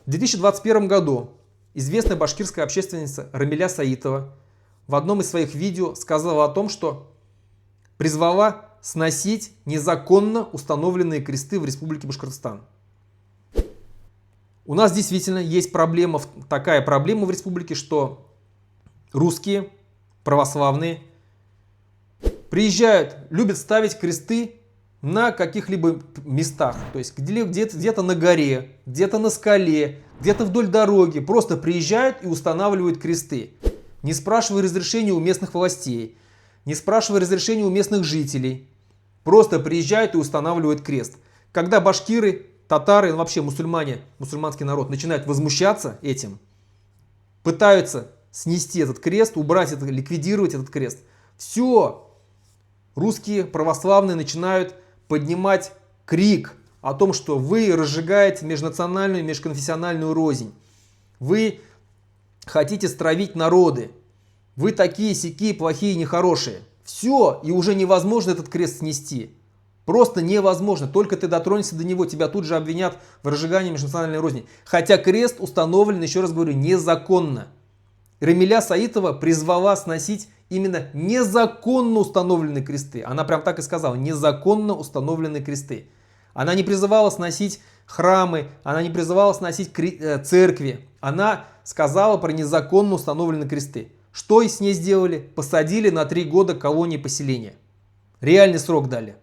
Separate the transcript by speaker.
Speaker 1: В 2021 году известная башкирская общественница Рамиля Саитова в одном из своих видео сказала о том, что призвала сносить незаконно установленные кресты в Республике Башкортостан. У нас действительно есть проблема, такая проблема в республике, что русские, православные, приезжают, любят ставить кресты на каких-либо местах. То есть где-то на горе, где-то на скале, где-то вдоль дороги. Просто приезжают и устанавливают кресты. Не спрашивая разрешения у местных властей, не спрашивая разрешения у местных жителей. Просто приезжают и устанавливают крест. Когда башкиры, татары, вообще мусульмане, мусульманский народ начинают возмущаться этим, пытаются снести этот крест, убрать это, ликвидировать этот крест, все, русские православные начинают поднимать крик о том, что вы разжигаете межнациональную, межконфессиональную рознь. Вы хотите стравить народы. Вы такие-сякие, плохие, нехорошие. Все, и уже невозможно этот крест снести. Просто невозможно. Только ты дотронешься до него, тебя тут же обвинят в разжигании межнациональной розни. Хотя крест установлен, еще раз говорю, незаконно. Рамиля Саитова призвала сносить именно незаконно установленные кресты. Она прям так и сказала, незаконно установленные кресты. Она не призывала сносить храмы, она не призывала сносить церкви. Она сказала про незаконно установленные кресты. Что и с ней сделали? Посадили на 3 года колонии поселения. Реальный срок дали.